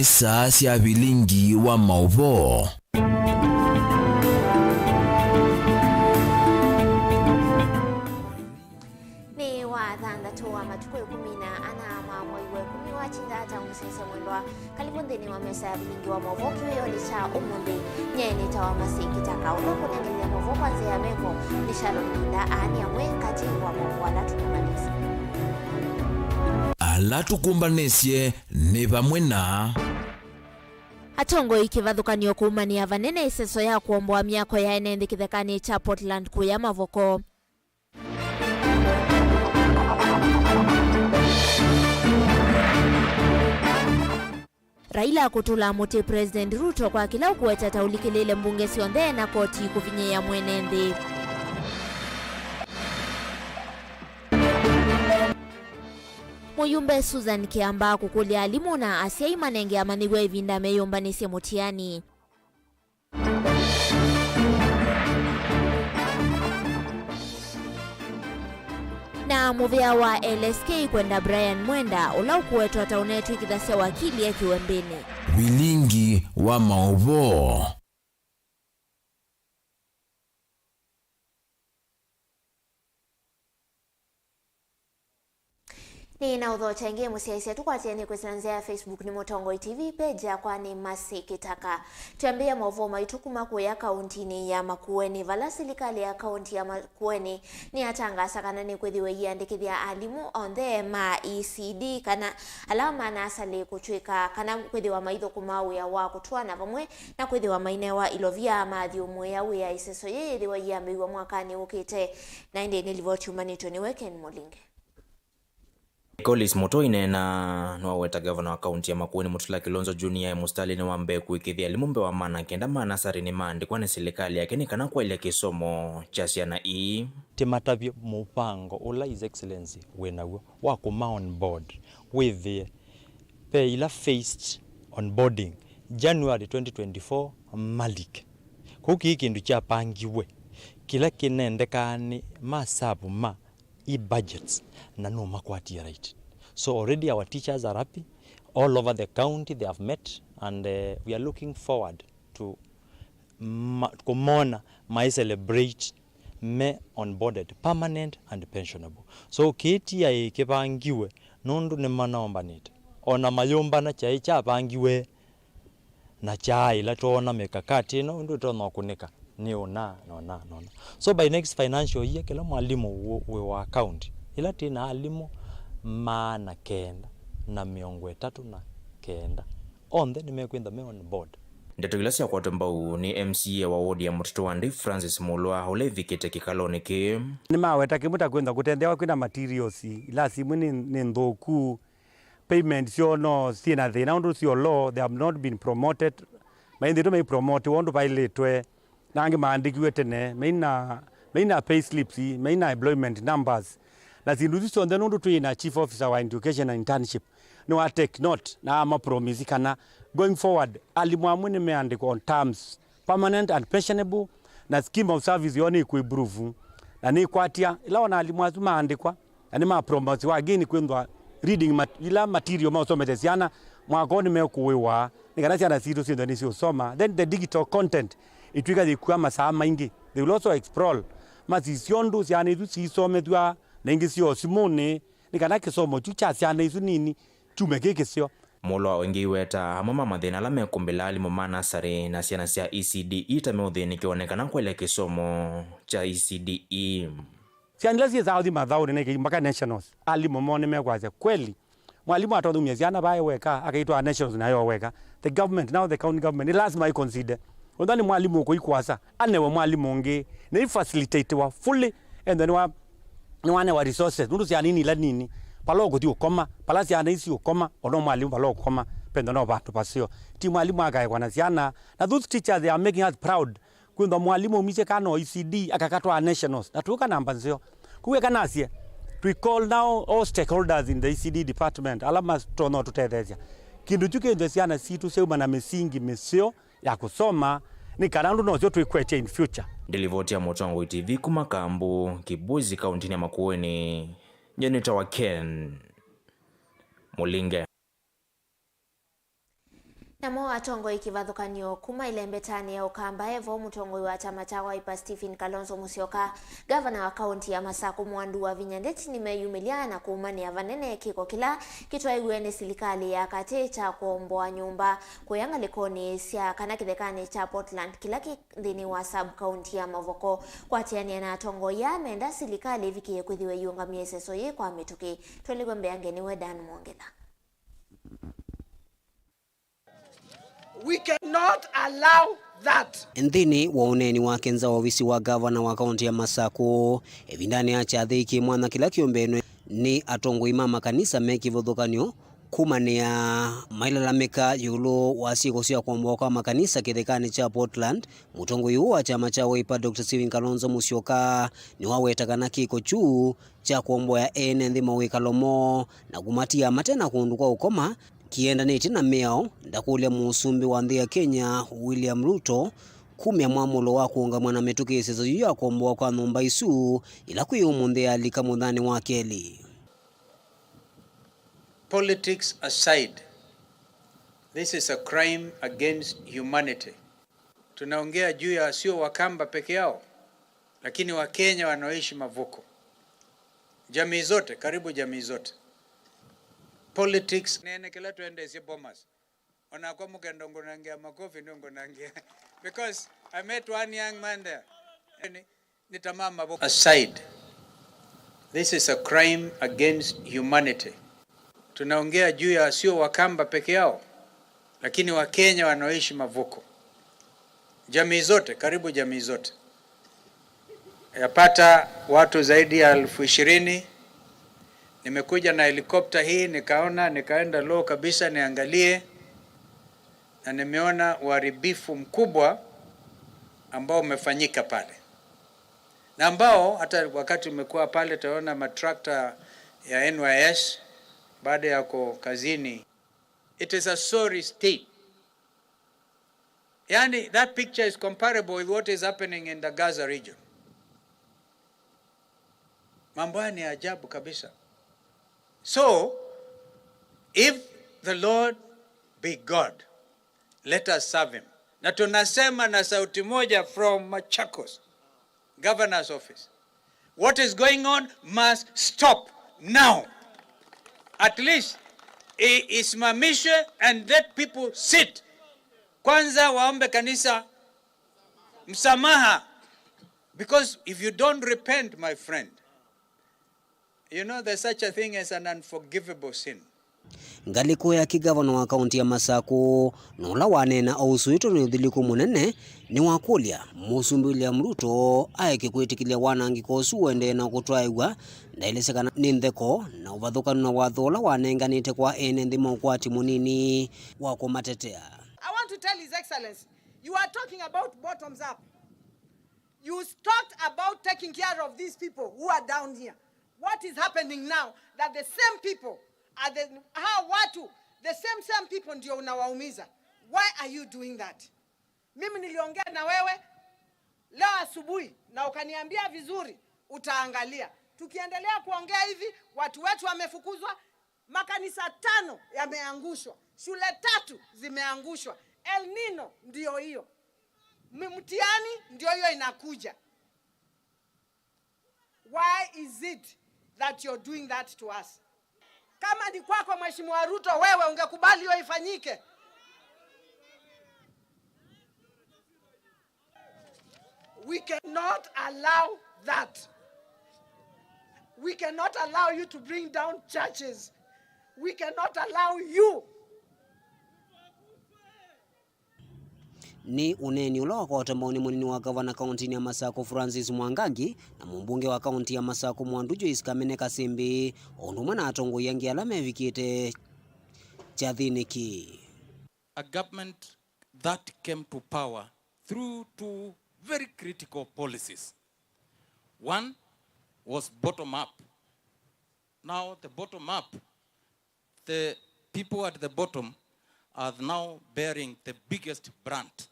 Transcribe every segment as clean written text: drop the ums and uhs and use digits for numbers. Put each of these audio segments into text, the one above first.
ni saa cia Vilingi wa Mauvoo. Ni wa thandatu wa matuko 10 ana mwezi wa 10 wa chinda ta musese mwendwa karibu ndeni wa mesa ya Vilingi wa Mauvoo kiyo licha umundi nyeni tawa masikitaka uloko nyengelea Mauvoo kwanza ya meko nishalo ninda ani amwe kati wa Mauvoo alatukumbanisye ni bamwe na atongo ikivathukanio kuumania vanene iseso ya kuomboa miako ya ene kithekani cha Portland kuya Mavoko. Raila kutula muti President Ruto kwa kila kuweta taulikilile mbunge sionthe na koti kuvinye ya mwenendi. Muyumbe Susan Kiamba kukulia alimu na Asia Imanenge amaniwe ivinda meyombanisi mutiani. Na muvia wa LSK kwenda Brian Mwenda ulau kuwetu ataunetu ikidhasia wakili ya kiwembeni. Vilingi wa Mauvoo. Ni na udho changie musiaisia tukwatieni kuzinanzia Facebook ni Motongo TV page ya kwani masi kitaka. Tuambia Mauvoo maitukuma kuya kauntini ya Makueni vala serikali ya kaunti ya Makueni ni atangasa kana ni kwithiwe iandikithia alimu on the ma ECD kana alama na asali kuchwika kana kwithiwa maitho kumau ya wa kutwana vamwe na kwithiwa mainewa ilovia mathi umwe ya wia iseso yithiwa iambiwa mwakani ukite na indi nilivochumanito ni weken Molinge. Collins Mutoine na nwaweta governor wa kaunti ya Makueni Mutula Kilonzo Junior mustali ni wambe kuikithia limumbe wa mana kenda mana sari ni mandi kwa ni serikali yake ni kana kwa ile kisomo cha ciana ii timatavyo mupango ula His Excellency wenawo wa kuma on board with the ila faced onboarding January 2024 Malik kuki kindu cha pangiwe kila kinendekani masabu ma budgets na no makwati right. So already our teachers are happy all over the county. They have met and we are looking forward to kumona my celebrate me onboarded permanent and pensionable. So kiti ya ikipangiwe nundu ni manaomba nita ona mayomba na chai cha pangiwe na chai la tuona mikakati no ndu tuona kunika ni ona. So by next financial year kila mwalimu wa account ila tina alimu maana kenda na miongo 39 on the nimekwenda me on board. Ndeto gilasi ya kwa tembau ni MCA wa ward ya Mutitwandi Francis Mulwa hule vikete kikaloni ki ni maweta kimuta kwenda kutendewa kwina materials ila simu ni nthoku payment sio no sina thina undu sio law they have not been promoted maindi to me promote wondu bailetwe nange maandikiwe tene maina pay slips maina employment numbers na zindu ziso ndeno ndu tuina chief officer wa education and internship no I take note na ama promise kana going forward alimu amwe nimeandikwa on terms permanent and pensionable na scheme of service yoni kuimprove na ni kwatia ila wana alimu azuma andikwa na ni ma promote wageni kwendwa reading ila material ma usomethesiana mwako nimekuwa nikana ciana citu cindo ni ciosoma then the digital content itwika thikua masaa maingi they will also explore maziciondu ciana itu cisomethwa nengi cio simone nikana kisomo tu cha ciana isu nini tumeke cio Mulwa wengi weta amama mathina la mekumbila alimu mana sari na ciana cia ECD itame uthini kionekana kwa ile kisomo cha ECD ciana lazi za uthi mathauri neke mpaka nationals alimu mone mekwaze kweli mwalimu atathumia ciana bae weka akaitwa nationals nayo weka the government now the county government lazima I consider ondani mwalimu uko ikwasa anewe mwalimu ngi na facilitate wa fully and then ni wane wa resources ndu cia nini la nini palo kuthi ukoma pala cia nisi ukoma ono mwalimu palo ukoma pendo no bantu pasio ti mwalimu agae kwa ciana na those teachers they are making us proud kwenda mwalimu umise kana ECD akakatwa nationals na tuka namba nzio kuwe kana cie we call now all stakeholders in the ECD department alama tono tutethecia kindu tuke ndo ciana situ seuma na misingi misio ya kusoma ni karandu no zio tuikwete in future. Delivotia Motongo TV kumakambu Kibuzi kaunti ya Makueni Jenita wa Ken Molinge. Namo atongo ikivathukanio kuma ile mbetani ya Ukamba Evo mutongoi wa chama cha Wiper Stephen Kalonzo Musyoka gavana wa kaunti ya Masako Mwandu wa Vinyandeti nimeyumilia na kuumania vanene kiko kila kitwaigwene serikali ya kati cha kuomboa nyumba kuyanga likoni sia kana kithekani cha Portland kila kithini wa sub county ya Mauvoo kwatiania na atongo ya menda serikali vikiye kwithiwe yunga mieseso ye kwa mituki tweligombe angeni wedan mwongela. We cannot allow that. Nthini wa uneni wa kenza wa ofisi wa gavana wa kaunti ya Masako evindani acha thiki mwana kila kiombenwe ni atongo imama kanisa mekivuthukanio kumania mailalamika yulu wa siku cia kuomboa kwa makanisa kithekani cha Portland. Mutongo yu wa chama cha Wiper Dr. Stephen Kalonzo Musyoka ni wawetaga na kiko juu cha kuomboa ya ene nthi mawikalomo na kumatia matena kundu kwa ukoma kiendanite na meo ndakulia musumbi wa nthi ya Kenya William Ruto kumya mwamulo wa kuunga mwana metukisezo yu ya kuomboa kwa nyumba isu ila kuyumunthi alika muthani wa keli. Politics aside, this is a crime against humanity. Tunaongea juu ya sio Wakamba peke yao, lakini Wakenya wanaoishi Mavuko. Jamii zote, karibu jamii zote. Politics nene kila tuende si bomas. Onakwa mukendongo nangia makofi ndongo nangia. Because I met one young man there. Nitamama Mavuko. Aside, this is a crime against humanity. Tunaongea juu ya sio Wakamba peke yao, lakini Wakenya wanaoishi Mavuko. Jamii zote, karibu jamii zote. Yapata watu zaidi ya 20,000. Nimekuja na helikopta hii nikaenda low kabisa niangalie, na nimeona uharibifu mkubwa ambao umefanyika pale. Na ambao hata wakati umekuwa pale taona matrakta ya NYS baada ya kazini. It is a sorry state. Yani that picture is comparable with what is happening in the Gaza region. Mambo ni ajabu kabisa. So, if the Lord be God, let us serve him. Na tunasema na sauti moja from Machakos, governor's office. What is going on must stop now. At least, isimamishe and let people sit. Kwanza waombe kanisa msamaha. Because if you don't repent, my friend, you know there's such a thing as an unforgivable sin. Ngaliko ya kigavana wa kaunti ya Masako nola wanena ausuito ni uthiliku munene ni wakulia musumbi William Ruto aeke kwitikilia wanangiko usuende na kutwaigwa ndailesekana ni ntheko na uvathukanu na wathola wanenganite kwa ene nthi maukwati munini wa kumatetea. I want to tell His Excellency, you are talking about bottoms up. You talked about taking care of these people who are down here. What is happening now that the same people are the same people ndio unawaumiza. Why are you doing that? Mimi niliongea na wewe leo asubuhi na ukaniambia vizuri utaangalia. Tukiendelea kuongea hivi watu wetu wamefukuzwa, makanisa 5 yameangushwa, shule 3 zimeangushwa. El Nino ndio hiyo. Mtihani ndio hiyo inakuja. Why is it that you're doing that to us? Kama ni kwako Mheshimiwa Ruto, wewe ungekubali hiyo ifanyike? We cannot allow that. We cannot allow you to bring down churches. We cannot allow you. Ni uneni ula wakota maoni munini wa gavana kaunti ya Masako Francis Mwangangi na mbunge wa kaunti ya Masako Mwandujo Iskamene Kasimbi onduma na atongo yangi alame vikite chathiniki. A government that came to power through 2 very critical policies. One was bottom up. Now the bottom up, the people at the bottom are now bearing the biggest brunt,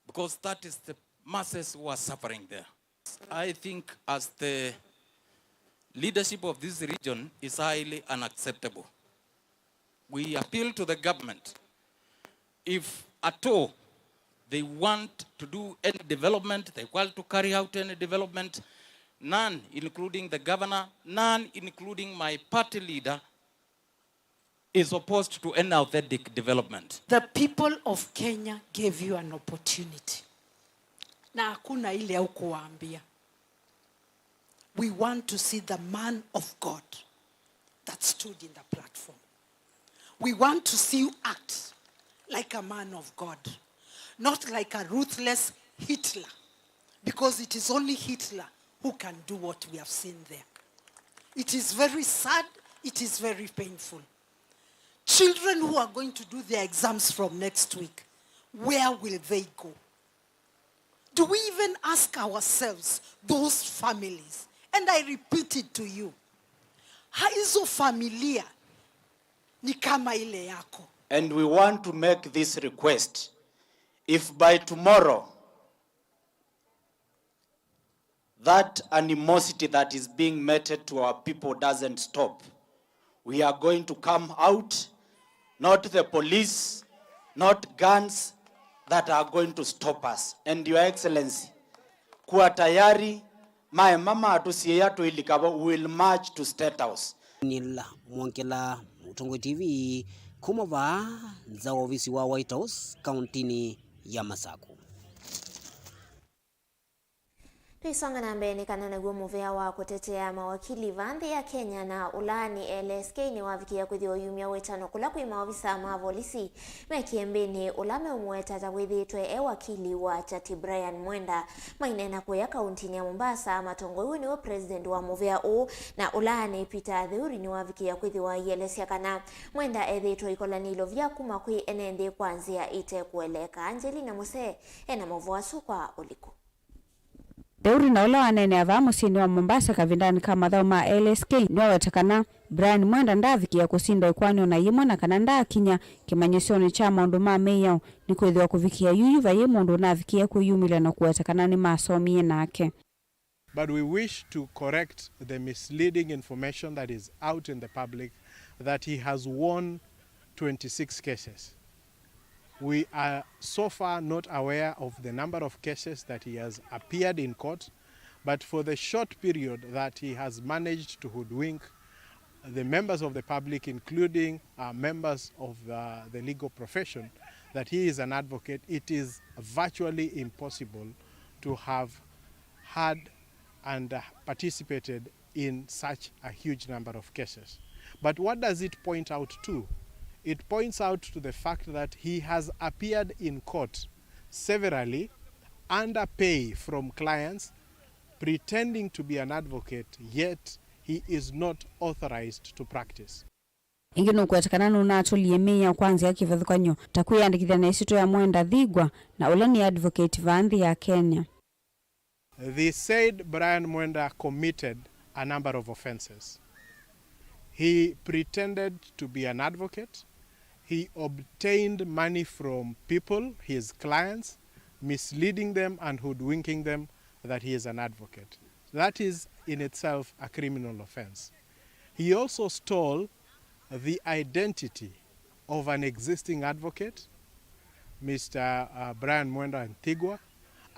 because that is the masses who are suffering there. I think as the leadership of this region is highly unacceptable. We appeal to the government if at all they want to do any development, they want to carry out any development, none, including the governor, none, including my party leader, is opposed to any authentic development. The people of Kenya gave you an opportunity. Na hakuna ile au kuwaambia. We want to see the man of God that stood in the platform. We want to see you act like a man of God, not like a ruthless Hitler, because it is only Hitler who can do what we have seen there. It is very sad, it is very painful. Children who are going to do their exams from next week, where will they go? Do we even ask ourselves, those families? And I repeat it to you. Hizo familia ni kama ile yako. And we want to make this request. If by tomorrow, that animosity that is being meted to our people doesn't stop, we are going to come out, not the police, not guns that are going to stop us. And Your Excellency, kuwa tayari, my mama atusiye yato ilikaba will march to State House. Nila Mwankela, Mutongo TV, kumava za ofisi wa White House, kauntini ya Masako. Tuisonga na mbele kana na muvea wa kutetea mawakili vandhi ya Kenya na ulani LSK ni wavikia kuthio yumia wetano kula kuima ofisa mavolisi mekiembeni ulame umweta tawithitwe wakili wa Chati Brian Mwenda mainena kuya kauntini ya Mombasa. Matongo huyu ni wa president wa muvea u na ulani Peter Theuri ni wavikia kuthio LSK kana Mwenda ethitwe ikolanilo vya kumakui enende kwanzia ite kueleka. Angelina Muse ena Mauvoo sukwa uliku. Theuri na ula wanene ava musini wa Mombasa kavindani kama thao ma LSK ni wawetakana Brian Mwenda ndavikia kusinda ikwani na yimwa na kananda kinya kimanyisioni cha maundu ma meyao ni kwethwa kuvikia yuyu va yemundu na vikia kuyumila na kuwetakana ni masomie nake. But we wish to correct the misleading information that is out in the public that he has won 26 cases. We are so far not aware of the number of cases that he has appeared in court, but for the short period that he has managed to hoodwink the members of the public, including members of the legal profession, that he is an advocate, it is virtually impossible to have had and participated in such a huge number of cases. But what does it point out to? It points out to the fact that he has appeared in court severally under pay from clients, pretending to be an advocate, yet he is not authorized to practice. Ingino kuwetakana nuna atulie meya kwanza ya kivadhukanyo takuya andikithia na isito ya Mwenda thigwa na ulani advocate vandhi ya Kenya. The said Brian Mwenda committed a number of offenses. He pretended to be an advocate. He obtained money from people, his clients, misleading them and hoodwinking them that he is an advocate. That is in itself a criminal offense. He also stole the identity of an existing advocate, Mr. Brian Mwenda Ntigwa,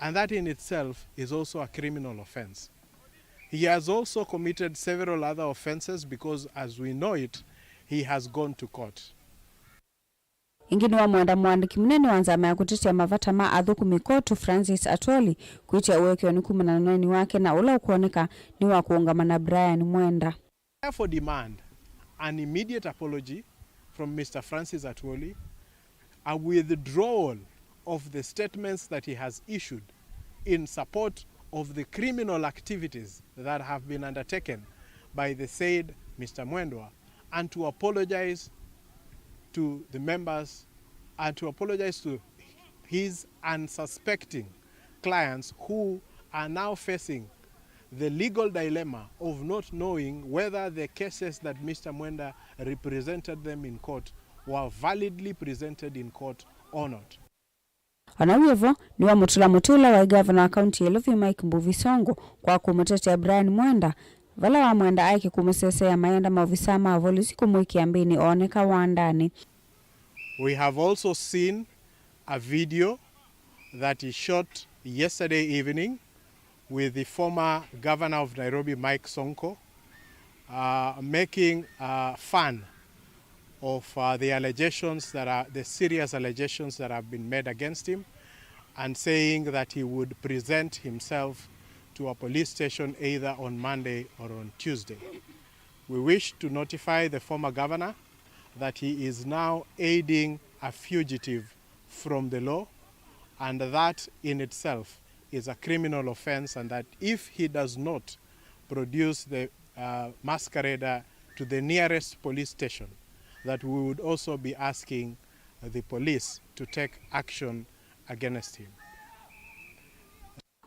and that in itself is also a criminal offense. He has also committed several other offenses because, as we know it, he has gone to court. Ingine wa Mwenda mwandiki mnene wanzama ya kutetea mavata ma adhuku mikotu Francis Atoli kuitia uweke wa 18 wake na ula ukuoneka ni wa kuungamana Brian Mwenda. Therefore demand an immediate apology from Mr. Francis Atoli, a withdrawal of the statements that he has issued in support of the criminal activities that have been undertaken by the said Mr. Mwendwa, and to apologize to the members and to apologize to his unsuspecting clients who are now facing the legal dilemma of not knowing whether the cases that Mr. Mwenda represented them in court were validly presented in court or not. Wanawevo ni wa mutula wa governor wa county Eluvio Mike Mbuvi Songo kwa kumutetea Brian Mwenda. Vala wa Mwenda aiki kumusesea maenda maofisa mavolisi kumwiki ambini oneka wandani. We have also seen a video that he shot yesterday evening with the former governor of Nairobi, Mike Sonko, making fun of the allegations that are the serious allegations that have been made against him, and saying that he would present himself to a police station either on Monday or on Tuesday. We wish to notify the former governor that he is now aiding a fugitive from the law, and that in itself is a criminal offense, and that if he does not produce the masquerader to the nearest police station, that we would also be asking the police to take action against him.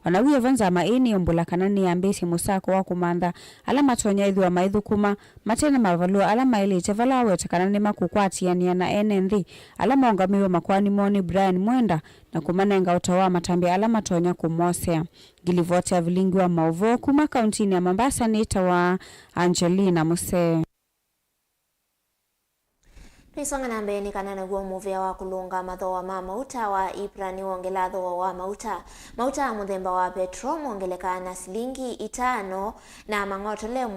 Wanawi evanza maini ombula kanani ambesi musako wa kumanda alama tonya idhu wa maithukuma matena mavalua alama ili tevala wete kanani makukwati yani na NND alama ongamiwe makwani moni Brian Mwenda na kumanenga utawa matambi alama tonya kumosea. Gilivote ya Vilingi wa Mauvoo kuma kauntini ya Mombasa ni itawa Angelina Muse. Tuisonga na mbeni kanana guo muvia wa kulunga mathoa ma mauta wa iprani wongela thoa wa mauta. Mauta muthemba wa petro mongeleka na silingi 5 na mangotole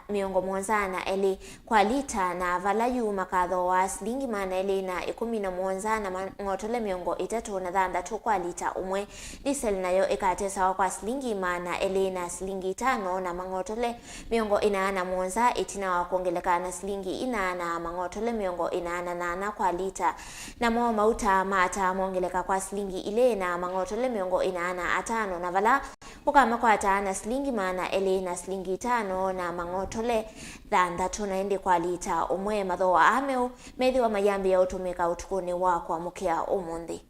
miongo mwonza na eli kwa lita na valayu makatho wa silingi mana eli na 11 na mangotole miongo 3 kwa lita umwe. Diesel nayo ikatesa kwa silingi mana eli na silingi 5 na mangotole miongo 41 itina wa kuongeleka na silingi 4 na mangotole miongo 8 kwa lita. Na mo mauta mata mongeleka kwa silingi ile na mangotole miongo 85 na vala ukama kwa na silingi mana ele na silingi 5 na mangotole 3 naende kwa lita umwe mathoa ameo methi wa mayambi ya utumika utukuni wa kwa mukia umundi.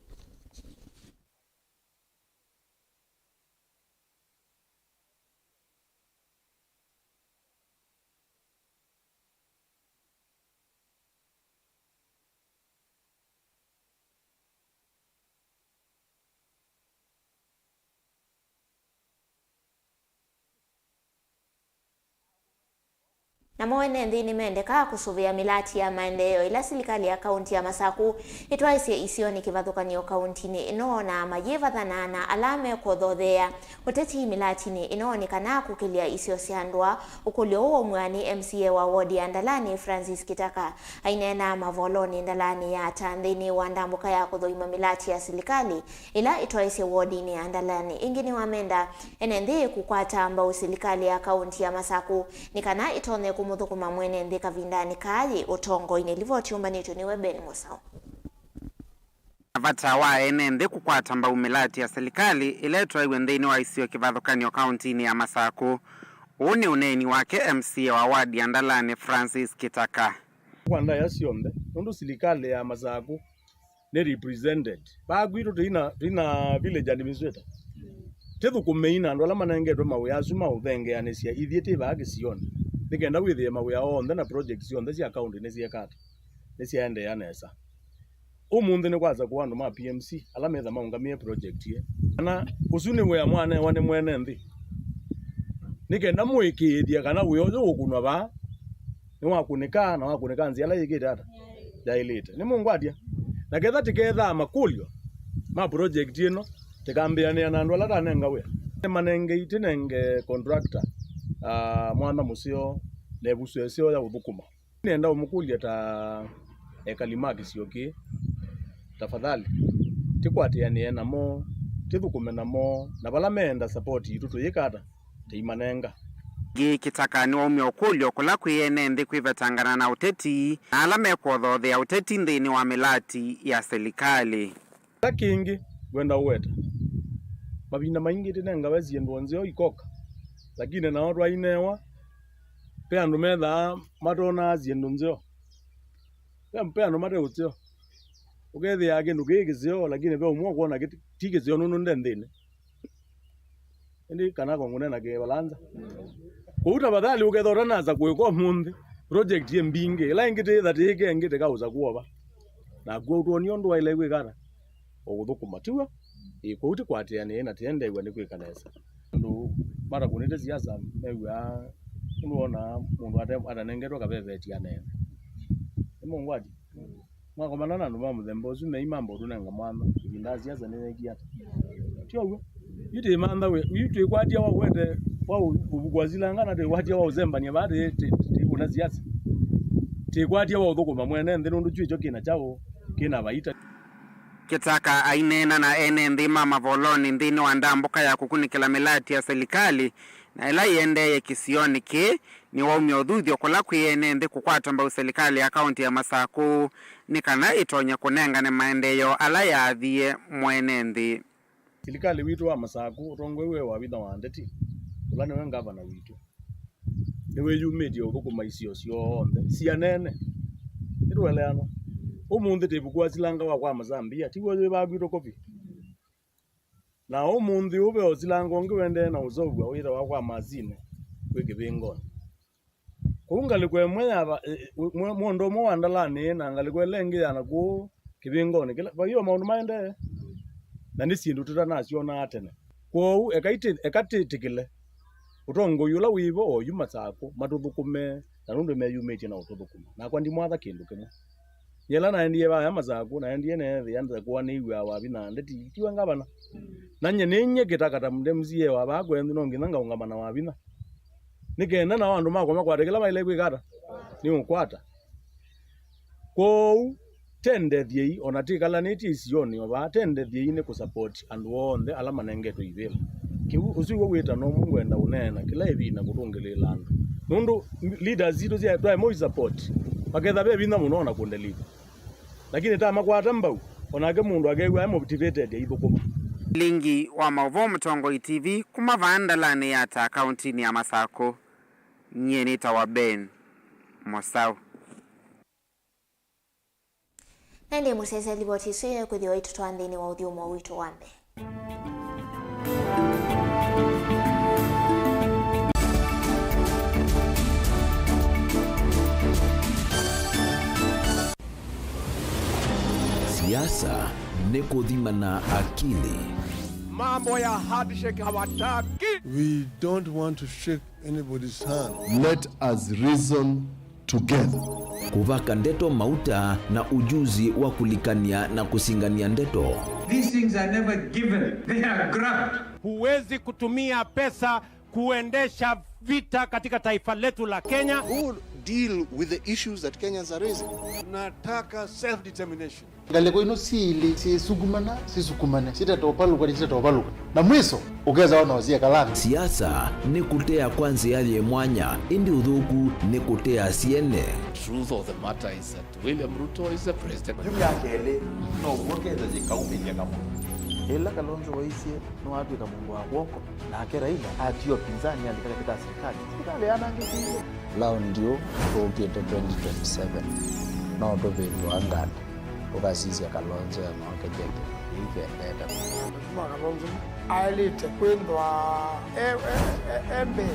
Na mwene ndini mendeka kusuvia milati ya maendeleo ila serikali ya kaunti ya Masaku itwaise isioni kivathukanio kauntini ino na mayeva thanana alame kuthothea uteti milati ni inaonekana kukilia isio siandwa ukulio uo mwani MCA wa wodi ya Ndalani Francis Kitaka ainena mavoloni Ndalani ya tandhini wa ndambuka ya kuthoima milati ya serikali ila itwaise wodi ni ya Ndalani ingini wamenda enendhi kukwata ambao serikali ya kaunti ya Masaku nikana itone muthukuma mwene ndika vindani kaji utongo inelivoti umbanito niwe Ben Musau. Avata wa NND kukwata mbau milati ya serikali iletwa iwendeni wa isio kivathukanio kauntini ya Masaku. Uni uneni wake MCA wa wadi ya Ndalani Francis Kitaka. Kwanda ya sionde, nundu serikali ya Masaku ne represented. Bagwiro tina village administrator. Tethu kumeina ndo ala manengetwe mawe azuma uthenge anesia ithiete bagi sioni. Nikenda withie mawe on na projects on this account nesi akata. Nesi ende yanesa. Umundi ni kwaza kwa andu ma PMC ala metha maungamie project ye. Ana usuni we mwana wane mwene nthi. Nikenda mwikithia kana we ojo ukunwa ba. Ni wakunika na wakunika nzi ala yigite ata. Jailite. Ni Mungu adia. Na ketha tiketha makulio ma project ino tikambiania na andu ala tanenga we. Manenge itinenge contractor mwana musio nebusu esio ya uthukuma. Nenda umukulia ta ekalimaki sioki tafadhali tikwatianie namo tithukume namo na bala menda support itutu yikata tiimanenga. Kitaka ni omyo kulyo kula kwienende kwivetangana na uteti na alame kwotho ya uteti nthini wa milati ya serikali. Kingi wenda uweta mabinda maingi tinenga wezi ndonzeo ikoka lakini na watu ainewa pe andu metha matona aziendo nzeo pe andu mate utio ugethi yake ndugigizio lakini pe umwo kuona tigizio nunu ndendine ndi kana kongune na ke balanza kuuta badali ugethora za kuiko munthi project ye mbinge ila ingite that yake ngite kauza kuoba na gwo utonio ndo ile gwikara uguthukuma tiwa ikuuti kwatiane na tiende igwa ni kwikanesa ndu mara kunite siasa mewa unaona mundu atanengetwa kabeveti ane Mungu aje mwako manana ndo muthemba ucio me imambo runenga mwana indazi aza nene kiata tio yite manda we yite kwatia wa wende wa ubugwazilanga na de kwatia wa uzembania bade te kuna ziasa te kwatia wa uthukuma mwene nthi nundu chwicho kina chao kina baita Kitaka ainena na ene ndima mavoloni nthini wa ndambuka ya kukunikila milati ya serikali na ila iendeye kisioni ki ni waumia uthuthio kula kwiene nthi kukwata mbau serikali ya kaunti ya Masaku ni kana itonya kunengane maendeyo ala yathie mwene nthi. Serikali witu wa Masaku utongwe we wa bitha wa ndeti ula niwe ngavana witu niwe yumite uthukuma icio cionthe cianene irweleano umunthe tibukwa silanga wa kwa Mazambia tiwo we bagwito kopi na umunthe ube osilanga onge wende na uzogwa wira wa kwa mazine kwikibingoni kungali kwe mwya mondo mo wandalani na ngali kwe lengi yana ku kibingoni kila ba hiyo maundu maende na ni sindu tutanacio na atene kwou ekatitikile utongo yula wibo oyu Masaku matuthukume na nundu meyumite na ututhukuma na kwa ndi mwatha kindu kimwe yela na ndiye ba Masaku na ndiye ne the yanza kwa ni iwa wa bina ndeti tiwa ngabana nanye ninye kitakata mdemzie wa ba kwendu no ngina ngaungamana wa bina nikenda na wandu mako makwatekela baile kwikata ni unkwata ko tende thie onatikala neti isioni oba tende thie ne ku support and wonde ala manengeto ivela kiu usiwo wita no mungwenda unena kila ibina kutungelela andu nundu leaders zito zia twa mo support paketha be bina muno na kundelika lakini tama kwata mbau onake mundu agewa motivated ithukuma. Vilingi wa Mauvoo Mtongo TV kuma vandalani yata kaunti ya Masaku nyeni tawaben Mosau. Nende musese liboti suye kuthiwa itu twandini wa uthiumo witu wambe. Siasa ni kuthimana akili. Mambo ya handshake hawataki. We don't want to shake anybody's hand. Let us reason together. Kuvaka ndeto mauta na ujuzi wa kulikania na kusingania ndeto. These things are never given, they are grabbed. Huwezi kutumia pesa kuendesha vita katika taifa letu la Kenya. Who deal with the issues that Kenyans are raising? Tunataka self-determination. Galeko ino sili si sukumane sita topaluka na mwiso ukeza wana wazia kalami. Siasa ni kutea kwanza yale mwanya indi udhuku ni kutea siene. Truth of the matter is that William Ruto is the president. Jumya kele no ukeza jikaumi jakamu ila Kalonzo waisie no watu kamungu wa woko na akera ila atio pinzani alikaka katika serikali anangikiyo lao ndio tukiete 2027 no dobedo angana ukasizia Kalonzo ya mwaka jeke ivendeta Mwa Kalonzo ailite kwendwa embe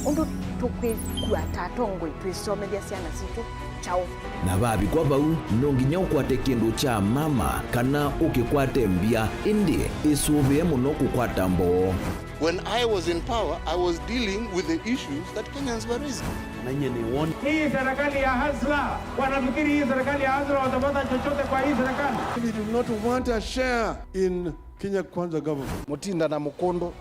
undu tukwi kuatatongo twisomethia ciana citu chao na babi kwa bau nonginya ukwate kindu cha mama kana ukikwate mbia indi isuvie muno kukwata mbo. When I was in power, I was dealing with the issues that Kenyans were raising. Hii serikali ya Hasla wanafikiri hii serikali ya Hasla watapata chochote kwa hii serikali. We do not want a share in Kenya Kwanza government. Mutinda na mukondo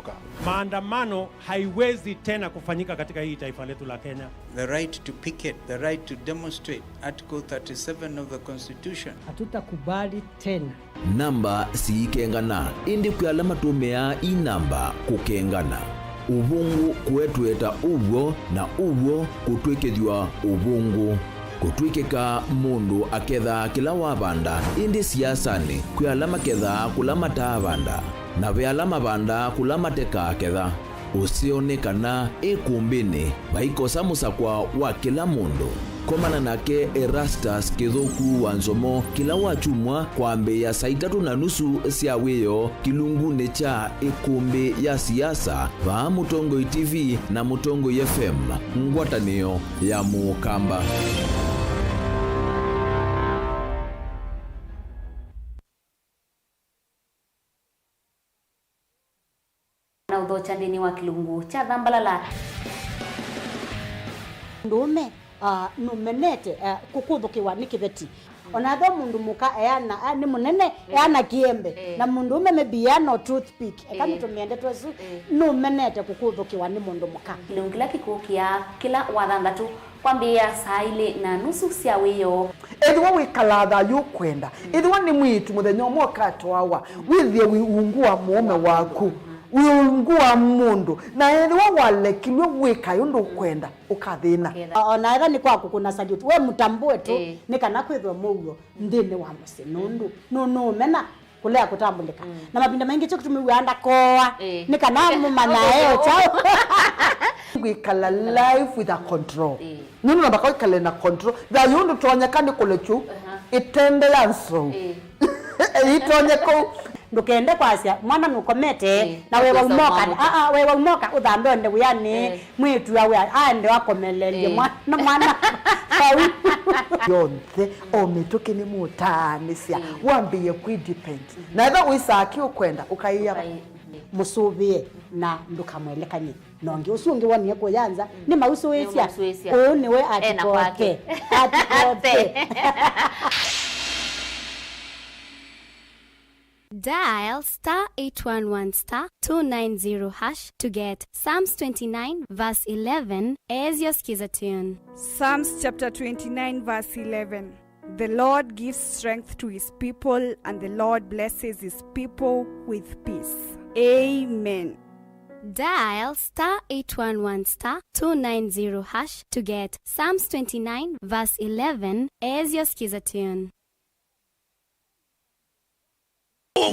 ka. Maandamano haiwezi tena kufanyika katika hii taifa letu la Kenya. The right to picket, the right to demonstrate, Article 37 of the Constitution. Hatutakubali tena. Namba si kengana indi kualama tumea inamba kukengana. Ubungu kuetweta ubwo na ubwo kutwikithwa ubungu. Kutwikika mundu aketha kila wabanda indi siasani kualama ketha kulama tabanda na vealama banda kulama teka ketha usionekana ikumbini baikosa musakwa wa kila mundu komana nake Erastus Kithuku Wanzomo kila wachumwa kwambe ya saa 3:30 cia wiyo kilungune cha ikumbi ya siasa va Mutongo TV na Mutongo FM ngwatanio ya Mukamba. Na udhocha ndini wa kilungu cha dhambalala ndume numenete kukuthukiwa ni kiveti ona tho mundu muka eana ni munene eana kiembe na mundu ume mebiano toothpick kama tumiende twesu numenete kukuthukiwa ni mundu muka kila kikukia kila wathandatu kwambia saa ile na nusu cia wiyo edwa wikalatha yukwenda edwa ni mwitu muthenya umwe katwawa withie wiungua mume waku wiungua mundu na edwa walekilwe wika yundu kwenda ukathina ona ega ni kwaku kuna salute we mutambue tu ni kana kwithwa mugo ndini wa musi nundu no mena kulea kutambulika na mapinda mengi cyo kutumiwa anda koa ni kana mumana eo chao wikala life with a control nunu na bakao kale na control da yundu tonyekani kulechu itende lanso itonyeko ndukende kwasia mwana nukomete na wewe umoka wewe umoka uthandonde uyani mwitu yawe ande wakomelelie mwana yonthe ometoke ni mutanisia wambie kwidepend na eba uisaki ukwenda ukaiya musubie na ndukamwelekanye nonge usungi wani yako yanza ni mausu wesia ni we atikote Dial *811*290# to get Psalms 29 verse 11 as your skiza tune. Psalms chapter 29 verse 11. The Lord gives strength to his people, and the Lord blesses his people with peace. Amen. Dial *811*290# to get Psalms 29 verse 11 as your skiza tune.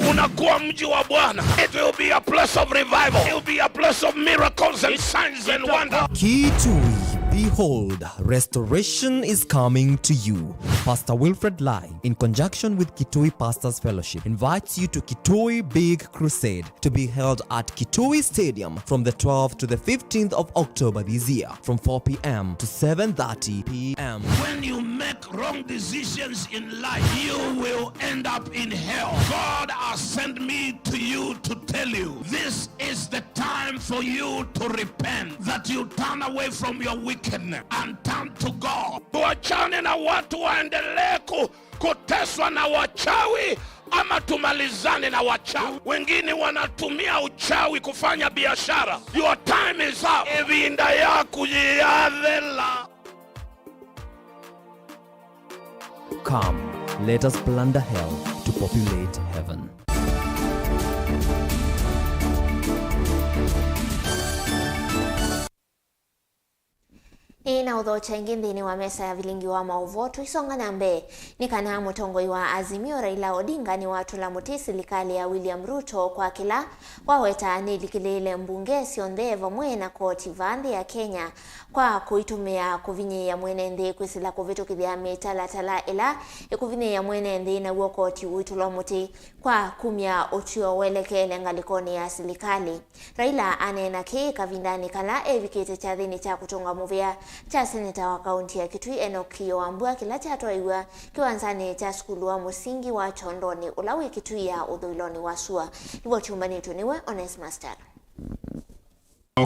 Unakuwa mji wa Bwana. It will be a place of revival. It will be a place of miracles and signs and wonders. Kitui, behold, restoration is coming to you. Pastor Wilfred Lai, in conjunction with Kitui Pastors Fellowship, invites you to Kitui Big Crusade to be held at Kitui Stadium from the 12th to the 15th of October this year, from 4 p.m. to 7:30 p.m. When you make wrong decisions in life, you will end up in hell. God has sent me to you to tell you, this is the time for you to repent, that you turn away from your wickedness and turn to God. Tuachane na watu waendelee kuteswa na wachawi ama tumalizane na wachawi. Wengine wanatumia uchawi kufanya biashara. Your time is up. Evinda ya kujiyadhela. Come, let us plunder hell to populate heaven. Ina udhocha ingi nthini wa mesa ya Vilingi wa Mauvoo tuisonga na mbe ni kana mutongoi wa Azimio Raila Odinga ni watu la muti serikali ya William Ruto kwa kila waweta nilikilile mbunge sionthe vamwe na koti vandi ya Kenya kwa kuitumia kuvinyi ya mwenende kwisila kuvitukithia mitalatala ila ikuvinyi ya mwenende na uo koti uitulwa muti kwa kumya utio welekele ngalikoni ya serikali. Raila anena ki kavindani kala evikete cha thini cha kutunga muvia cha seneta wa kaunti ya Kitui Enoch Wambua kila chatoiwa kiwanzani cha skulu wa musingi wa Chondoni ulawi Kitui ya udhuiloni wa Sua. Iwo chumbani tuniwe Onesmus Star.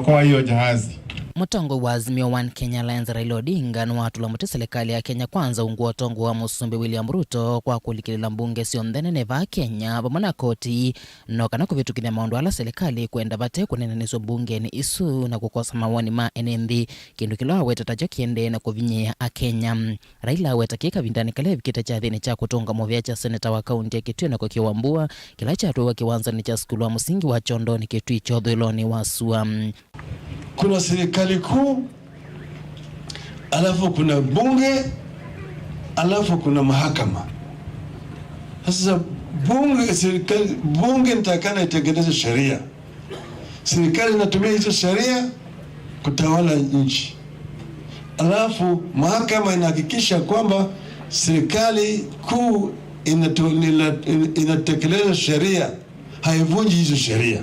Kwa hiyo jahazi Mutongo wa Azimio One Kenya Alliance Raila Odinga na watu la muti serikali ya Kenya kwanza unguo tongo wa Musumbi William Ruto kwa kulikilila mbunge sionthe neva Kenya vamona koti no kana kuvitukithia maundu ala serikali kwenda vate kunenaniswa bungeni isu na kukosa mawoni ma enenthi kindu kilo aweta tajo kiende na kuvinyia a Kenya. Raila aweta kika vindani kale vikita cha thini cha kutunga movia cha seneta wa kaunti ya Kitui na Wambua kila cha tuwa kiwanza ni cha skulu wa musingi wa Chondoni Kitui chodhiloni wa Sua. Kuna serikali kuu, alafu kuna bunge, alafu kuna mahakama. Sasa bunge nitakana itengeneze sheria. Serikali inatumia hizo sheria kutawala nchi. Alafu mahakama inahakikisha kwamba serikali kuu inatekeleza sheria, haivunji hizo sheria.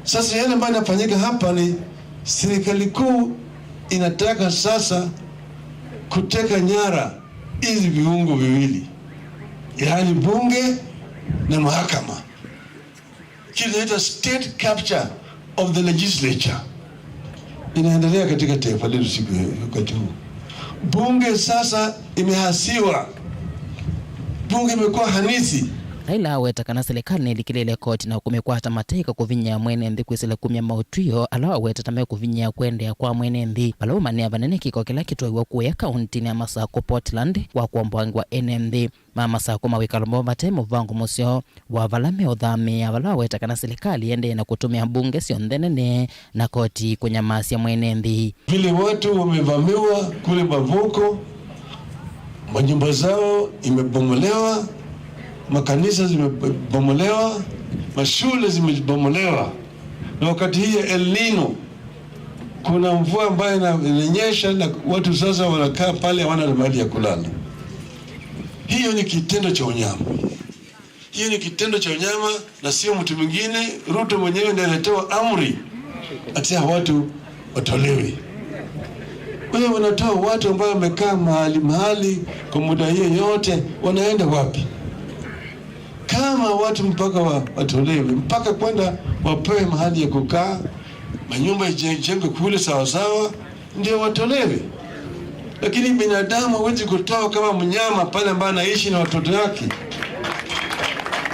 Sasa yale ambayo yanafanyika hapa ni serikali kuu inataka sasa kuteka nyara hizi viungo viwili, yaani bunge na mahakama. Kinaitwa state capture of the legislature. inaendelea katika taifa letu siku wakati huu. Bunge sasa imehasiwa, bunge imekuwa hanisi. Raila wetakana serikali nilikilele koti na kumekwata mateka kuvinya mwene ndi kwisile kumya mautrio alawa wetatame kuvinya kwendea kwa mwene ndi palo mane abanene kiko kila kitwa kuya kaunti ya Masako Portland wa kuombwangi wa NMD mama Sako mawikalombo matemo vangu musio wa valame odhame abalawa wetakana serikali ende na kutumia bunge sio ndenene na koti kunyamasia mwene ndi vile watu wamevamiwa kule Mauvoo, manyumba zao imebomolewa, makanisa zimebomolewa, mashule zimebomolewa. Na wakati hii El Nino kuna mvua ambayo inanyesha na watu sasa wanakaa pale hawana mahali ya kulala. Hiyo ni kitendo cha unyama. Hiyo ni kitendo cha unyama na sio mtu mwingine. Ruto mwenyewe ndiye alitoa amri ati watu watolewe. Wewe wanatoa watu ambao wamekaa mahali kwa muda hiyo yote, wanaenda wapi? Kama watu mpaka watolewe, mpaka kwenda wapewe mahali ya kukaa, manyumba ijengwe kule sawa sawa, ndio watolewe. Lakini binadamu hawezi kutoa kama mnyama pale ambaye anaishi na watoto wake.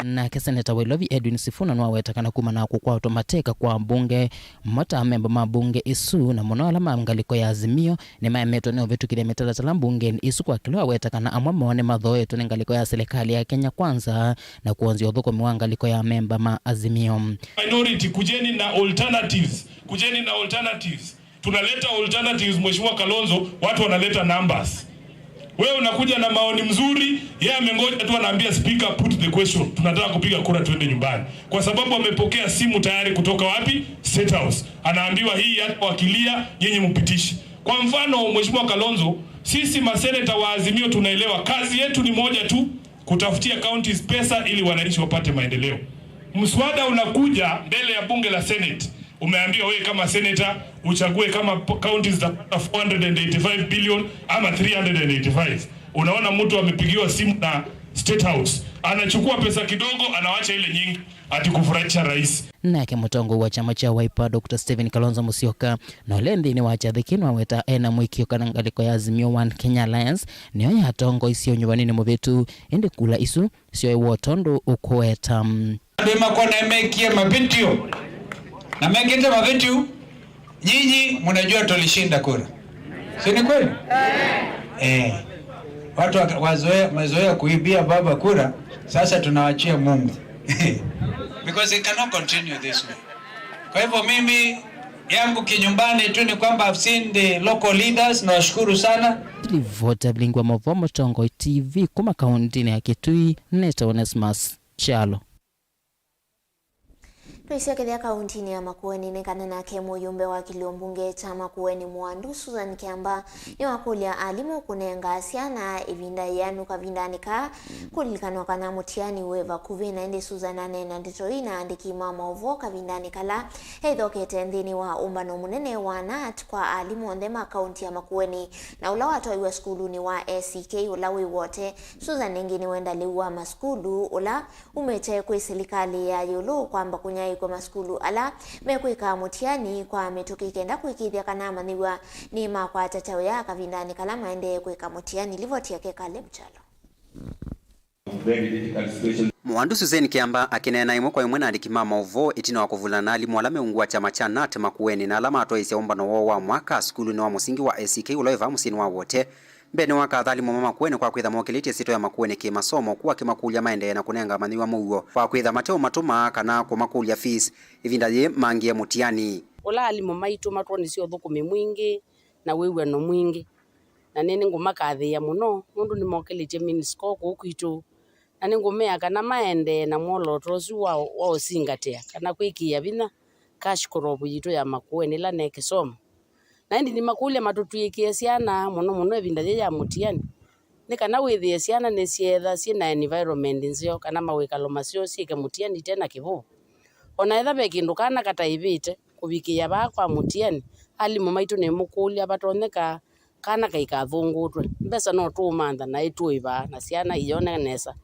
Na Seneta Wilovi Edwin Sifuna nwa wetakana kumana kukwa automateka kwa mbunge mota memba mabunge isu na mono alama ngaliko ya Azimio ni maemeto neo vitu kilometala tala mbunge isu kwa kilo wetakana amwa maone madhoe tu ngaliko ya serikali ya Kenya Kwanza na kuonzi odhoko miwangaliko ya memba ma Azimio. Minority kujeni na alternatives, tunaleta alternatives. Mheshimiwa Kalonzo, watu wanaleta numbers. Wewe unakuja na maoni mzuri, yeye amengoja tu anaambia speaker put the question. Tunataka kupiga kura tuende nyumbani. Kwa sababu amepokea simu tayari kutoka wapi? State House. Anaambiwa hii hata wakilia yenye mpitishi. Kwa mfano Mheshimiwa Kalonzo, sisi maseneta wa Azimio tunaelewa kazi yetu ni moja tu, kutafutia counties pesa ili wananchi wapate maendeleo. Mswada unakuja mbele ya bunge la Senate. Umeambiwa wewe kama senator uchague kama counties za 485 billion ama 385. Unaona mtu amepigiwa simu na State House, anachukua pesa kidogo, anawacha ile nyingi ati kufurahisha rais. Nake mutongo wa chama cha Wiper Dr. Stephen Kalonzo Musyoka na lendi ni wacha thikino weta ena mwikio kana ngaliko ya Azimio One Kenya Alliance niyo ya tongo isio nyumbani mu vitu ende kula isu sio wotondo ukweta ndema kwa na mekie mapitio na mengine mavitu, nyinyi mnajua tulishinda kura. Si ni kweli? Watu wazoea kuibia baba kura, sasa tunawachia Mungu. Because it cannot continue this way. Kwa hivyo mimi yangu kinyumbani tu ni kwamba I've seen the local leaders na washukuru sana. Rivota Vilingi wa Mauvoo Tongo TV kuma kaunti ya Kitui Neto Onesmus Chalo. Tuisiakilia kaunti ya Makueni nekana na kemo yumbe wa kiliombunge cha Makueni Mwandu Susan Kiamba ni wakulia alimu kunenga asiana ivinda yanu kavindanika kulikanwa kana mutiani weva kuvina ende Susan anena nditoina andiki Mauvoo kavindanika la hedhokete ndini wa umbano munene wa NAT kwa alimu ondema kaunti ya Makueni na ula watoi wa skulu ni wa SCK ulawi wote Susan ngini wenda liwa maskulu ula umete kwa serikali ya yulu kwamba kunyai kwa maskulu ala mekwika mutiani kwa metoki kenda kuikithia kana maniwa ni makwa tatawe ya kavindani kala maende kwika mutiani livotia kekale mchalo. Mwandu Susan Kiamba akinena imwe kwa imwe na andikima Mauvoo itino wa kuvulana alimu alame ungua chama cha NAT Makueni na alama atoisia umbano wa mwaka skulu ni wa musingi wa SCK uloeva musini wa wote mbene waka athali mwa Makueni kwa kwitha mokiliti sito ya Makueni kimasomo kuwa kimakulia maende na kunenga maniwa Mauvoo kwa kwitha mateo matuma kana kumakulia fees ivinda ye mangie mutiani ola alimu maitu matwoni sio thukumi mwingi na wewe no mwingi na nene ngumakathi ya muno mundu ni mokiliti minisko kukitu na ningumea kana maende na molo trosu wa singatia kana kwikia bina cash crop yitu ya Makueni la nekisomo na ndi ni makulia matutuikie ciana muno evinda ya mutiani ni kana withie ciana ni cietha cina environment nzio kana mawikalo macio ciike mutiani tena kivu ona etha be kindu kana kataivite kubikia bakwa mutiani alimu maitu ni mukulia batoneka kana kaikathungutwe mbesa no tumantha na ituiva na ciana ione nesa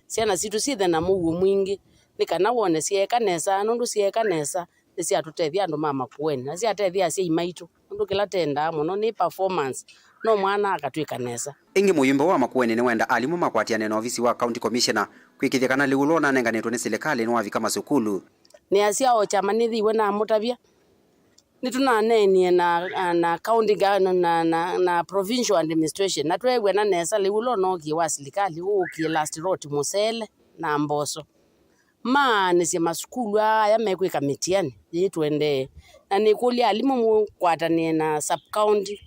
ciana citu cithe na Mauvoo mwingi ni kana wone cieka nesa nundu cieka nesa ni ciatutethia andu ma Makueni na ciatethia cia imaitu undu kila tenda muno ni performance no mwana akatwika nesa. Ingi muyumbe wa Makueni ni wenda alimu makwatiane na ofisi wa county commissioner kwikithia kana liulo na nenganetwo ni serikali ni wavi kama sukulu ni asia o chama nithiwe na mutavia ni tunanenie na county na provincial administration na twewe na nesa liulo no kiwa serikali uki last road musele na mboso ni sema sukulu aya mekwika mitiani yitwende na nikuli alimu mukwatanie na sub county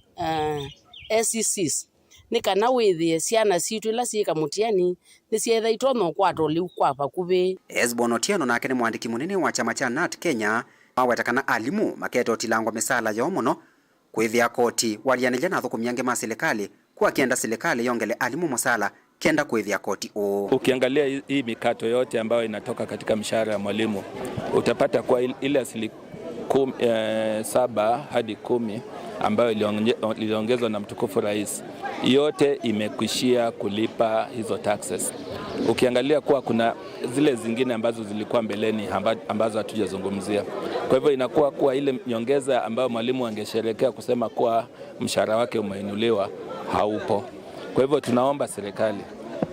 SCCs nikana withie ciana citu ila ciika mutiani ni cietha itono kwato liu kwapa kuvi. Esbon Otieno nake ni mwandiki munene wa chama cha NAT Kenya mawetakana alimu maketo tilangwa misala yo muno kwithia koti walianelya na thukumyange ma serikali kwa kienda serikali yongele alimu musala kenda kwithia koti o. Ukiangalia hii mikato yote ambayo inatoka katika mshahara ya mwalimu utapata kwa ile asili 7 hadi 10 ambayo iliongezwa na mtukufu rais yote imekwishia kulipa hizo taxes. Ukiangalia kuwa kuna zile zingine ambazo zilikuwa mbeleni ambazo hatujazungumzia. Kwa hivyo inakuwa kuwa ile nyongeza ambayo mwalimu angesherekea kusema kuwa mshahara wake umeinuliwa haupo. Kwa hivyo tunaomba serikali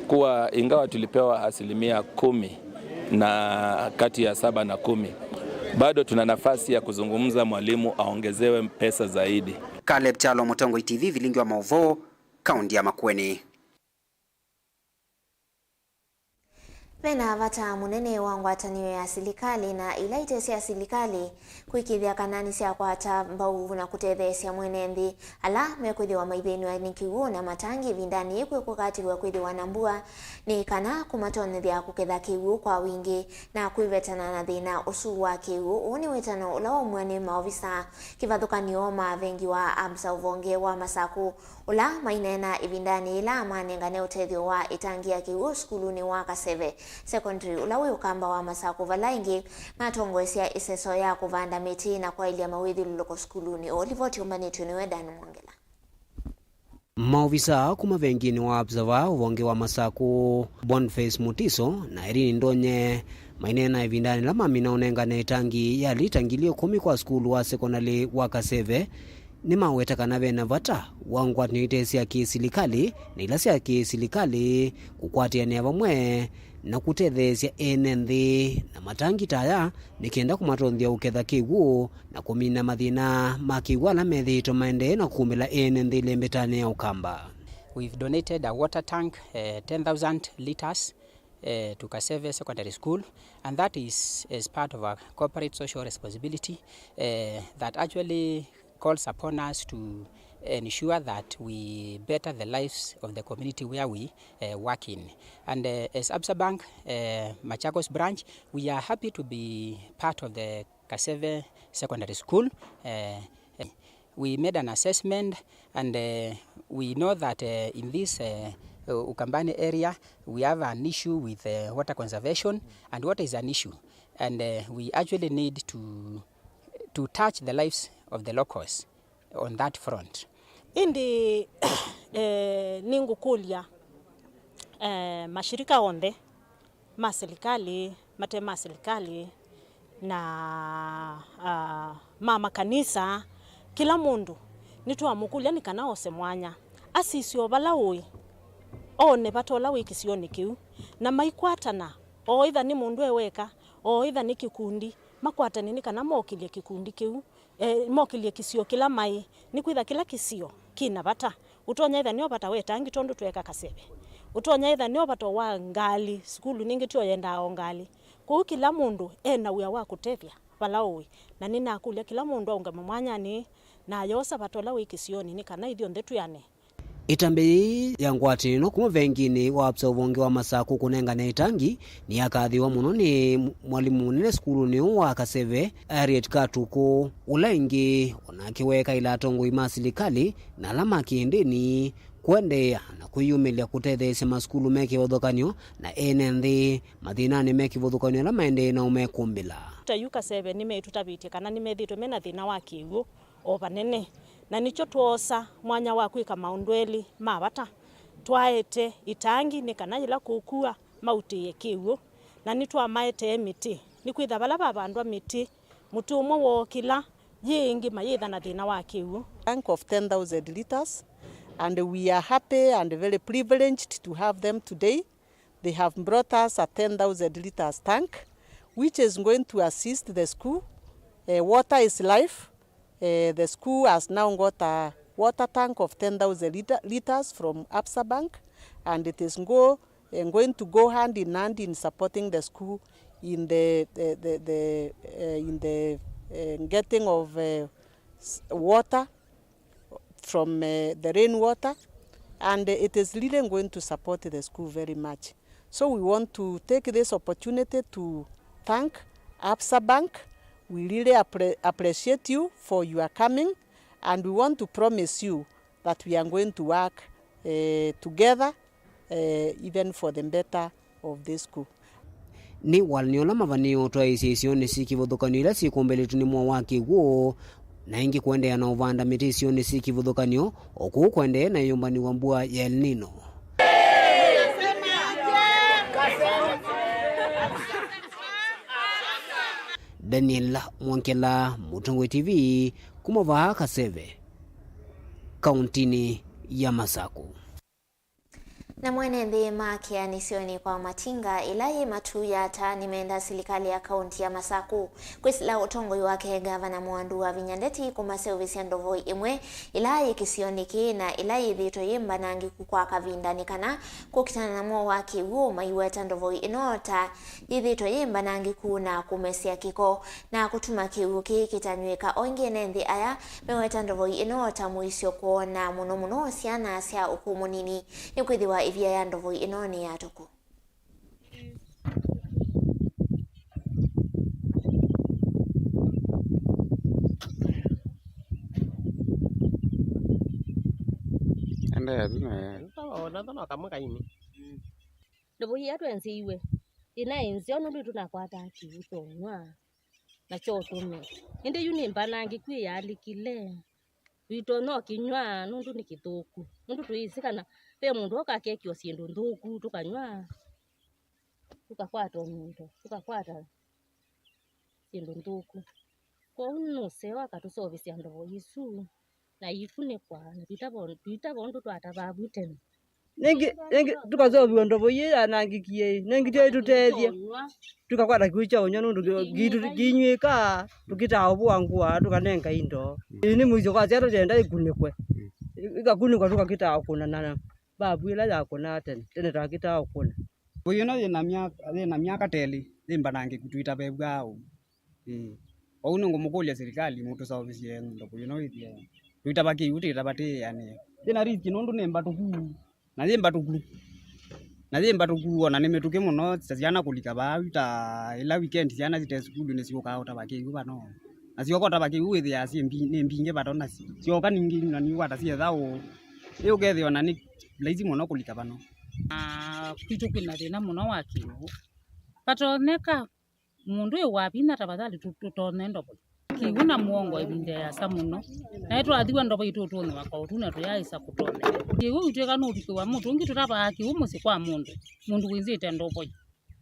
kuwa ingawa tulipewa 10% na kati ya 7 na 10 bado tuna nafasi ya kuzungumza mwalimu aongezewe pesa zaidi. Caleb Chalo, Mutongo TV, Vilingi wa Mauvoo, kaunti ya Makueni. Pena vata munene wa ngwatanio ya serikali na ila itesi ya serikali kwikithia kanani cia kwata mbau na kutethecia mwenendi ala mekwithiwa maithini wa nikigu na matangi vindani kwikukatirwa kwithiwa na mbua ni kana kumatonethia kuketha kigu kwa wingi na kwivetana na thina usu wa kigu uni wetano ula umwe ni maofisa kivathukanio ma vengi wa absa uvonge wa masaku ula mainena ivindani ila manengane utethio wa itangia kigu skuluni wa Kaseve secondary ulawe ukamba wa masaku Vilingi matongoesia iseso ya kuvanda miti na kwa ilia mawithi luloko skuluni olivoti umbanitio ni wedani mwongela. Maofisa kuma vengine wa observer uvonge wa masaku Boniface Mutiso na Irini Ndonye mainena ivindani la mamina unengane itangi ya litangilio 10 kwa skulu wa secondary wa Kaseve ni mawetakana vena vata wangwatini itesi ya kisilikali na ilasi ya kisilikali kukwatiania vamwe na kutethecia enenthi na matangi taya nikienda kumatonthia uketha kiwu na kumina mathina makiwa la methito maende na kumila enenthi lembetane ya ukamba. We've donated a water tank 10,000 liters to Kaseve Secondary School, and that is as part of our corporate social responsibility that actually calls upon us to ensure that we better the lives of the community where we work in. And as Absa Bank Machakos branch, we are happy to be part of the Kaseve Secondary School. We made an assessment and we know that in this Ukambani area we have an issue with water conservation, and water is an issue, and we actually need to touch the lives of the locals on that front. Indi ningukulia mashirika onde maserikali matema serikali na mama kanisa kila mundu nitwamukulia nikana ose mwanya asisio balaui one batola wiki sioni kiu na maikwatana o itha ni mundu eweka o itha ni kikundi makwatani ni kana mokilie kikundi kiu mokilie kisio kila mai ni kwitha kila kisio kina bata utonya itha nio bata wetangi tondu tweka Kaseve utonya itha nio bata wa ngali skulu ningi tio yenda o ngali ku kila mundu ena uya wa kutethia balaui na nina akulia kila mundu aunga mwanya ni na yosa batola wiki sioni ni kana ithio ndetu yane. Itambi ya ngwatino kuma vengine wa Absa uvonge wa masaku kunengana itangi ni akathiwa muno ni mwalimu munene skulu ni wa Kaseve Harriet Katuku ulaingi onakiweka ila tongo imasilikali na alama kiendeni kwendea na kuyumilia kutethecia maskulu meki vodhokanio na enenthi mathinani meki vodhokanio la maende na umekumbila tayuka 7 nimetutabitie kana nimethitwe mena thina wa kiwu o banene na nicho tuosa mwanya wa kwika maundweli mabata twaete itangi ni kana ila kukua mauti yekiwu na nitwa maete miti ni kwitha bala babandwa miti mutu umwe wo kila yingi mayitha na thina wa kiu. Tank of 10,000 liters, and we are happy and very privileged to have them today. They have brought us a 10,000 liters tank, which is going to assist the school. Water is life. The school has now got a water tank of 10,000 liters from Absa Bank, and it is going to go hand in hand in supporting the school in the getting of water from the rainwater, and it is really going to support the school very much. So we want to take this opportunity to thank Absa Bank. We really appreciate you for your coming, and we want to promise you that we are going to work together even for the better of this school. Ni walniola mavanio twaisisio nisikivuthukanio ila sikumbeletu ni mwa wake guo na ingi kuendea na uvanda mitisio nisikivuthukanio oku kuendea na yombani wa mbua ya El Nino. Daniel Mwankela, Mutongwe TV, Kumova Kaseve, kauntini ya Masaku. Na mwenende makia nisioni kwa matinga ilaye matuya ta nimeenda serikali ya kaunti ya Masaku kwisila utongoi wake gavana Mwandu wa Vinyandeti kuma service ndovoi imwe ilaye kisioniki na ilaye dhito yemba nangi kukwa kavindani kana kukitana na mwa wake huo maiweta ndovoi inota dhito yemba nangi kuna kumesia kiko na kutuma kiuki kitanyweka onge nendi aya meweta ndovoi inota muisio kuona muno siana sia ukumunini ni kwithiwa ivia ya ndovoi inoni ya tuku. Ona kamwe kaini. Ndovoi ya twenzi iwe. Ina enzio no tunakwata kiutonywa. Na chotume. Inde yuni mbanangi kwi yalikile. Witono kinywa nundu ni kithuku. Nundu tuisikana pe mundu okakekio sindu nthuku tukanywa. Tukakwata omuntu, tukakwata sindu nthuku. Kwa unu sewa katusovisia ndovoi isu na ifunikwa na twitabo twatababu tena. Nengi tukazobiwa ndovoi ya nangikie nengi tutethie tukakwata kwicha onya nundu ginywika tukita obwangwa tukanenga indo ni mwizo kwa zero tenda ikunikwe ikakunikwa tukakita okuna na babu ila yakuna tene tukakita okuna boyo na miaka teli limba nangi kutuita bebwao oune ngomukolia serikali mutu saovisie ndo boyo no ithia tuitabaki uti yani tena riziki nundu nemba tuku na zemba tukuona nimetuke muno ciana kulika bawita ila weekend ciana zite school ne sioka utabaki bano na sioka utabaki uthi ya mbinge batona sioka ningi na ni wata cie thao iyo gethio na ni laizi muno kulika bano kwitu kwina thina muno wa kiu patoneka mundu uyu wapina tabadhali tutone ndobo kiu na muongo ibinde ya samuno na etu athiwa ndobo itutune wako tuna tuyaisa kutone kiu uteka no tukwa mundu ngi tutaba kiu musi kwa mundu winzite ndobo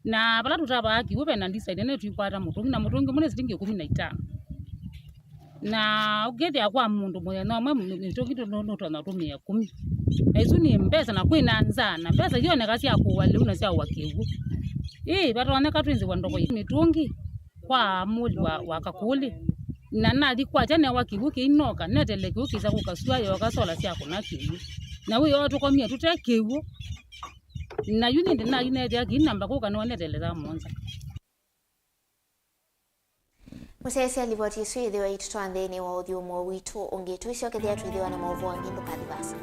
na bala tutaba kiu be na decide ne tuikwata mundu na mundu ngi mune sitingi 15 na ugedi akwa mundu mwe no mwe nitoki no tona tumia 10 ezu ni mbesa na kwina nzana mbesa yone kasi akuwale una sia wakiu batoneka twinzi wa ndobo mitungi kwa muli wa kakuli na nadi kwa jane wakibuki inoka netele kuki za kukasua yo kasola sia kuna kiwu na we yo tukomia tutekewu na yuni ndina yune ya ginamba kuka no netele za monza Musesi alivoti suithi wa itu twandeni wa uthiumo witu ungetuisho kethia twithiwa na Mauvoo angindu kathibasa.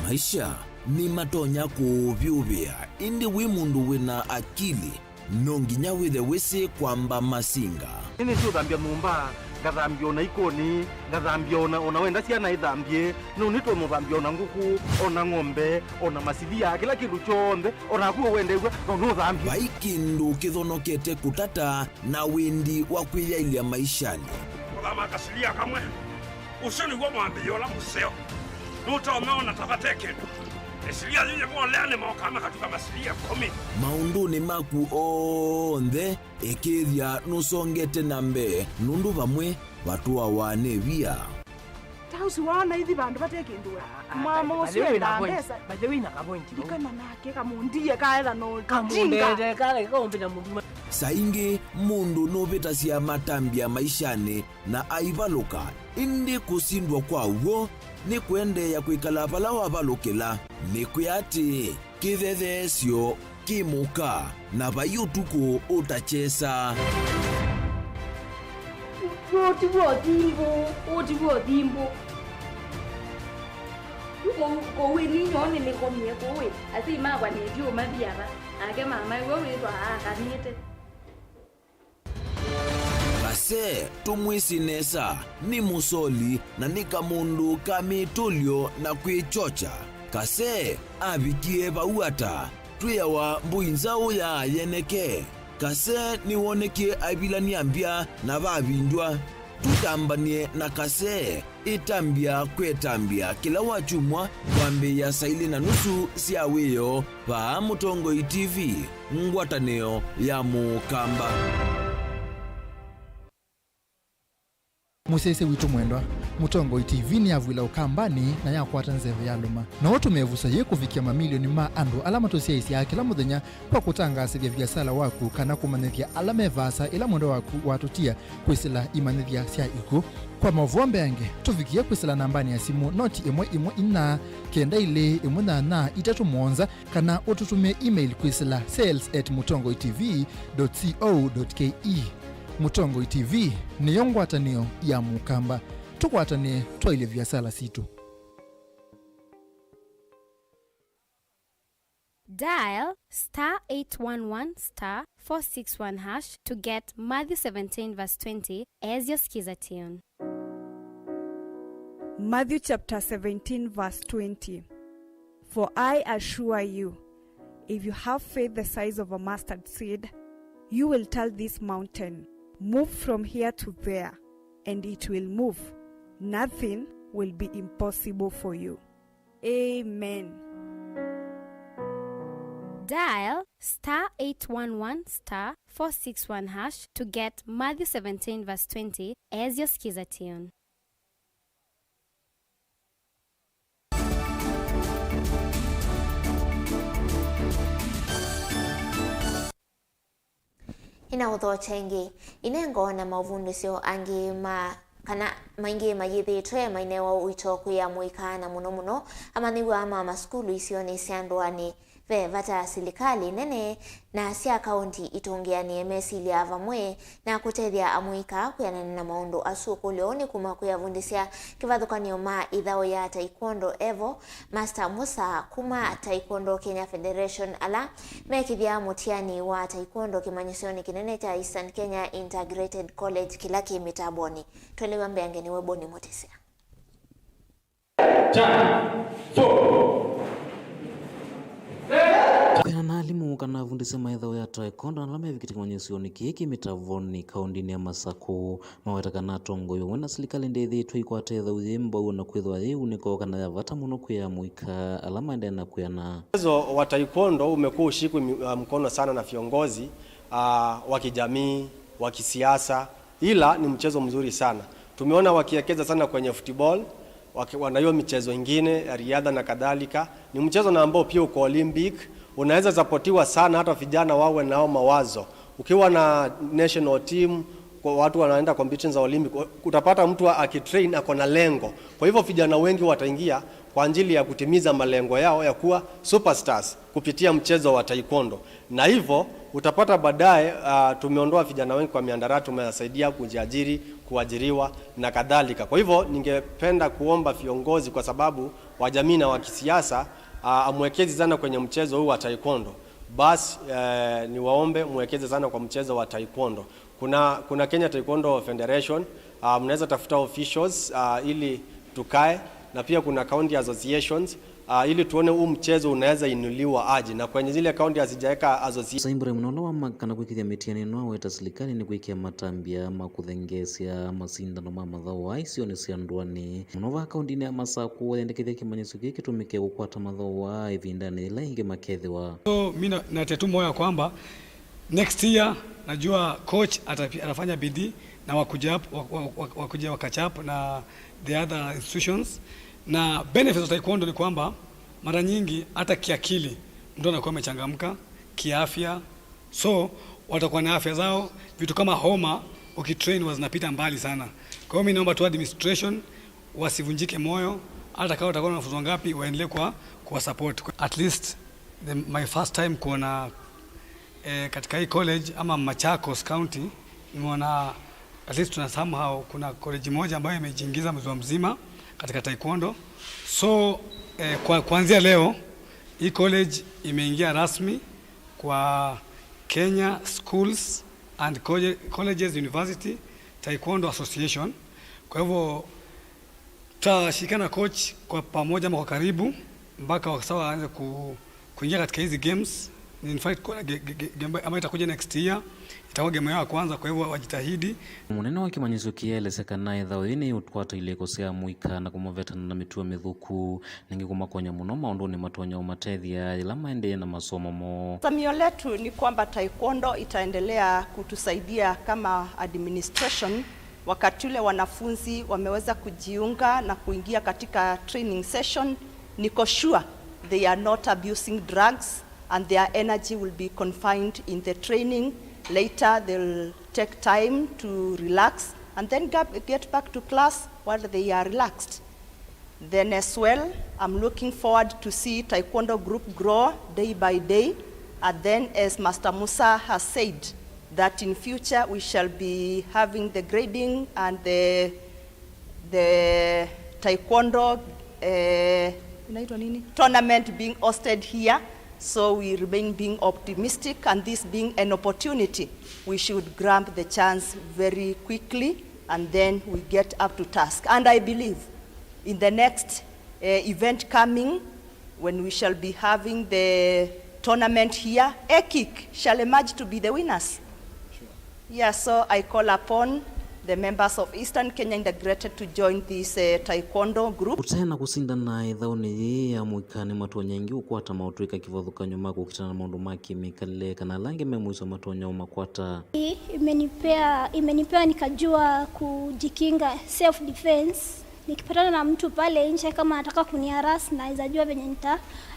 Maisha ni matonya kuvyuvia indi wi mundu wina akili nonginya withe wisi kwamba masinga ini tu thambia mumba ngathambia ona ikoni ngathambia ona wenda ciana ithambie no nitwe muthambia ona nguku ona ng'ombe ona masivia kila kindu chonthe ona kuo wendegwa no thambia baikindu kithonokete kutata na windi wa kwiyailia maishani kuthama kasilia kamwe usoni gwa mwambia ola museo nuta umeona tabateke esilia zile mwolene mwokama katika masilia 10 maunduni maku onthe ikithia nusongete nambe nundu vamwe vatua wane via tausi wana hithi bandu batekindwe mama uswe na pesa baje wina ka point dikana nake kamundie kaela no kamundete kale kombina mundu saingi mundu novita cia matambia maishani na aivaluka indi kusindwa kwauo ni kuendeea kwikala vala wavalukila ni kwiati kithethesyo kimuka na vayutuku utachesa otiwo thimbo ko wini nyone ni komie ko we asi magwa ni dio mathiara ake mama go witwa akanite kase tumwisinesa ni musoli na ni kamundu kamitulyo na kwichocha kase avikie vauata twiawa mbuinzau ya yeneke kase niwonekie aivilania mbya na vavindwa tutambanie na kase itambia kwetambia kila wachumwa kwambe ya saili na nusu siawiyo va Mutongoi TV ngwataneo ya mukamba. Musese witu mwendwa Mutongoi TV ni avwila ukambani na yakwata nzeve ya luma na watu mevusa ye kufikia mamilioni ma andu alama tosia isi ya kila muthenya kwa kutangasa vya viasala waku kana kumanethia alama evasa ila mwendo waku watutia kwisila imanethia sia iku kwa Mauvoo yange tufikia kwisila nambani ya simu noti imwe ina kenda ile imwe na itatu mwonza kana ututume email kwisila sales@mutongoitv.co.ke. Mutongoi TV ni yongwatanio ya mukamba tukwatane twaile viasala situ. Dial *811*461# to get Matthew 17 verse 20 as your skiza tune. Matthew chapter 17 verse 20. For I assure you, if you have faith the size of a mustard seed, you will tell this mountain, move from here to there, and it will move. Nothing will be impossible for you. Amen. Dial *811*461# to get Matthew 17 verse 20 as your skiza tune. Ina uthocha ingi inengo na Mauvoo sio angi kana maingi mayithitwe mainewa uito kuya muikana muno amaniwa ama maskulu isio ni siandwani ve vata silikali nene na sia kaunti itongeani mesili avamwe na kutethia amuika kuyanana na maundu asukulioni kuma kuyavundisia kivathukanio ma ithao ya taekwondo evo Master Musa kuma Taekwondo Kenya Federation ala mekithia mutiani wa taekwondo kimanyisioni kinene cha Eastern Kenya Integrated College kilaki mitaboni twelewa mbeange ni weboni motisia 4 Kana nalimu kana fundisa maithao ya taekwondo alama vikiti kimanyisioni kiki mitavoni kaundini ya Masako maweta kana tongoyo wena silikali ndethitwe ikwatetha uthimba na kwithwa yiu niko kana yavata muno kuya muika alama ndena kuyana. Mchezo wa taekwondo umekuwa ushikwi mkono sana na viongozi wa kijamii, wa kisiasa, ila ni mchezo mzuri sana. Tumeona wakiwekeza sana kwenye football, wana hiyo michezo ingine ya riadha na kadhalika. Ni mchezo na ambao pia uko Olympic, unaweza supportiwa sana hata vijana wawe nao mawazo. Ukiwa na national team, kwa watu wanaenda competitions za Olympic, utapata mtu akitrain ako na lengo. Kwa hivyo vijana wengi wataingia kwa ajili ya kutimiza malengo yao ya kuwa superstars kupitia mchezo wa taekwondo. Na hivyo utapata baadaye tumeondoa vijana wengi kwa miandarati, tumewasaidia kujiajiri, kuajiriwa na kadhalika. Kwa hivyo ningependa kuomba viongozi kwa sababu wa jamii na wa kisiasa amwekezi sana kwenye mchezo huu wa taekwondo. Basi ni waombe mwekeze sana kwa mchezo wa taekwondo. Kuna Kenya Taekwondo Federation, mnaweza tafuta officials ili tukae, na pia kuna county associations ili tuone huu mchezo unaweza inuliwa aje, na kwenye zile kaunti hazijaweka association. Saimbure mnolo wa makana kwikithia mitiani no weta serikali ni kwikia matambia makuthengesia masindano ma mathao wa icio ni ciandwani muno va kaunti ya Masaku wendekithia kimanyiso giki tumike gukwata mathao wa ivindani ila ingi makethiwa. So mimi natetu moyo kwamba next year najua coach atafanya bidii na wakuja wakachap na the other institutions, na benefits of taekwondo ni kwamba mara nyingi hata kiakili mtu anakuwa amechangamka, kiafya, so watakuwa na afya zao. Vitu kama homa ukitrain zinapita mbali sana. Kwa hiyo mimi naomba tu administration wasivunjike moyo, hata kama watakuwa na wanafunzi ngapi waendelee kwa support. At least my first time kuona katika hii college ama Machakos County, nimeona at least tuna somehow kuna college moja ambayo imejiingiza mwezi mzima katika taekwondo. So kuanzia leo hii college imeingia rasmi kwa Kenya Schools and Colleges University Taekwondo Association. Kwa hivyo tutashikana coach kwa pamoja ama kwa karibu mpaka wasawa aanze kuingia katika hizi games. In fact kuna game ambayo itakuja next year, itakuwa game ya kwanza, kwa hivyo wajitahidi. Munene wa kimanyiso kieleseka ithao ini utwata ile kosea muika na kumavetana na mituo mithuku ningi kumakonya muno maundu ni matonya umatethia ila maendelee na masomo mo. Samio letu ni kwamba taekwondo itaendelea kutusaidia kama administration wakati ule wanafunzi wameweza kujiunga na kuingia katika training session. Niko sure they are not abusing drugs and their energy will be confined in the training. Later they'll take time to relax and then get back to class while they are relaxed. Then as well, I'm looking forward to see Taekwondo group grow day by day. And then as Master Musa has said, that in future we shall be having the grading and the Taekwondo tournament being hosted here. So we remain being optimistic, and this being an opportunity, we should grab the chance very quickly and then we get up to task. And I believe in the next event coming, when we shall be having the tournament here, EKIK shall emerge to be the winners. Sure. Yeah, so I call upon the members of Eastern Kenya integrated to join this taekwondo group. Utena kusindana ithao ni ya muikani matonya ingi ukwata mautwika kivothuka nyuma kukitana maundu ma kimikale kana lange memwiso matonya umakwata. Imenipea nikajua kujikinga, self defense. Nikipatana na mtu pale nje kama anataka kuniharas na izajua venye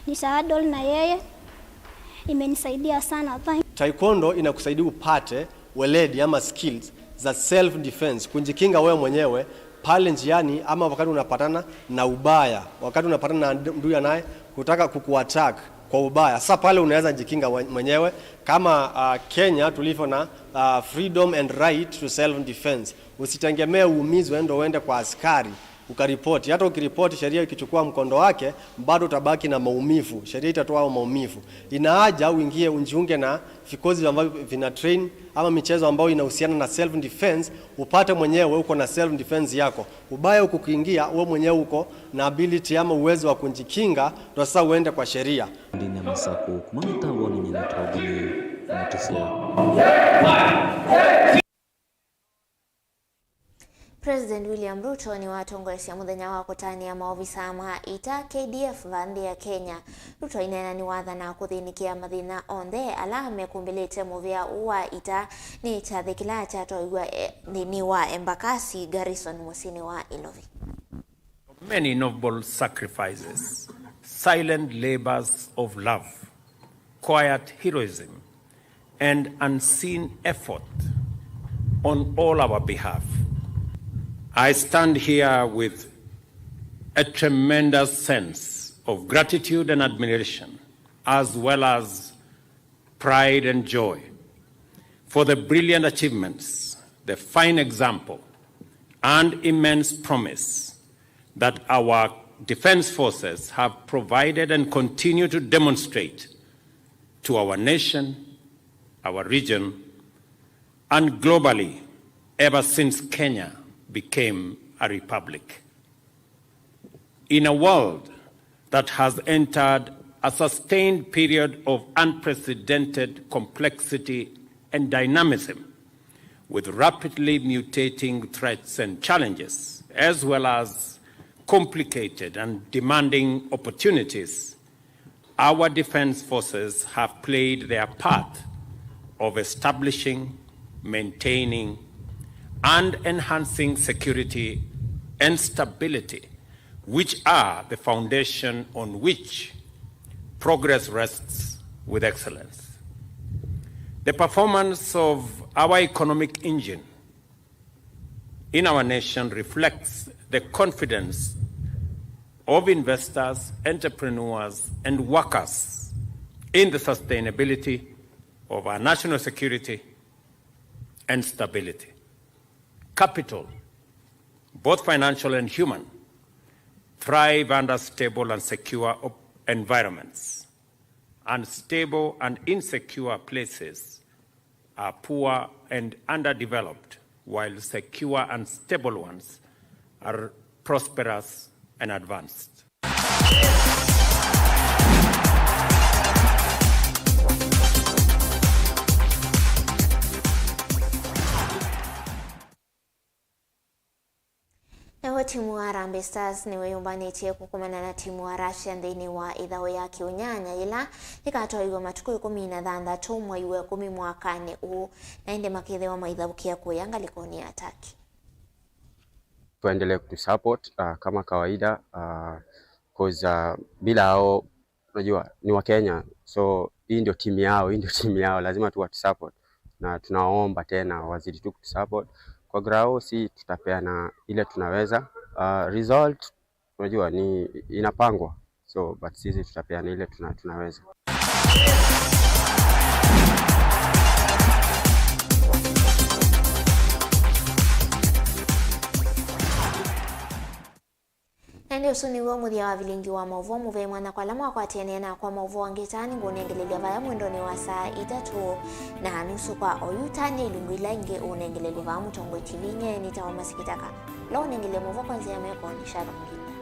nitahandle na yeye. Imenisaidia sana. Taekwondo inakusaidia upate weledi ama skills za self defense, kujikinga wewe mwenyewe pale njiani ama wakati unapatana na ubaya, wakati unapatana na ndugu naye kutaka kukuattack kwa ubaya. Sasa pale unaweza jikinga mwenyewe kama Kenya tulivyo na freedom and right to self defense. Usitegemee uumizwe ndio uende kwa askari ukaripoti. Hata ukiripoti sheria ikichukua mkondo wake bado utabaki na maumivu. Sheria itatoa maumivu. Ina haja uingie unjiunge na vikosi ambavyo vina train ama michezo ambayo inahusiana na self defense, upate mwenyewe uko na self defense yako. Ubaya uko kuingia wewe mwenyewe uko na ability ama uwezo wa kujikinga, ndio sasa uende kwa sheria. Ndini ya Masaku kumamita woni nyinatogoni mutisia. President William Ruto ni watongoesya muthenya wa kutania maofisa ma ita KDF vandi ya Kenya. Ruto inena ni wathana kuthinikia mathina onthe ala mekumbilite muvia wa ita ni chathikila chatoigwa ni wa Embakasi Garrison musini wa Ilovi. Many noble sacrifices, silent labors of love, quiet heroism, and unseen effort on all our behalf. I stand here with a tremendous sense of gratitude and admiration, as well as pride and joy, for the brilliant achievements, the fine example, and immense promise that our defense forces have provided and continue to demonstrate to our nation, our region, and globally ever since Kenya became a republic. In a world that that has entered a sustained period of unprecedented complexity and dynamism, with rapidly mutating threats and challenges, as well as complicated and demanding opportunities, our defense forces have played their part of establishing, maintaining, and enhancing security and stability, which are the foundation on which progress rests with excellence. The performance of our economic engine in our nation reflects the confidence of investors, entrepreneurs, and workers in the sustainability of our national security and stability. Capital, both financial and human, thrive under stable and secure environments. Unstable and insecure places are poor and underdeveloped, while secure and stable ones are prosperous and advanced. Naho timu wa Harambee Stars niwe yumbanĩtie kukumana na timu wa Russia thĩinĩ wa ithao ya kiunyanya ila ikatoiwa matuko 16 mwai wa 10 mwakani huu na ende makithiwa maithabukia kuyanga likoni ataki. Tuendelee kutusupport kama kawaida cause bila hao unajua ni wa Kenya, so hii ndio timu yao, lazima tu watusupport na tunaomba tena wazidi tu kutusupport. Kwa grao si tutapeana ile tunaweza, result unajua ni inapangwa, so but sisi tutapeana ile tunaweza. Ndio suniwe muthia wa Vilingi wa Mauvoo muve mwana kwa lama kwa tenena kwa Mauvoo wangetani ngonengelelia vaya mwendoni wa saa 3:30 kwa oyutani ilungwila inge unengelelia vaya Mutongo TV nye nitawa masikitaka. Lao nengele Mauvoo kwanza ya meko ni shara mwingine.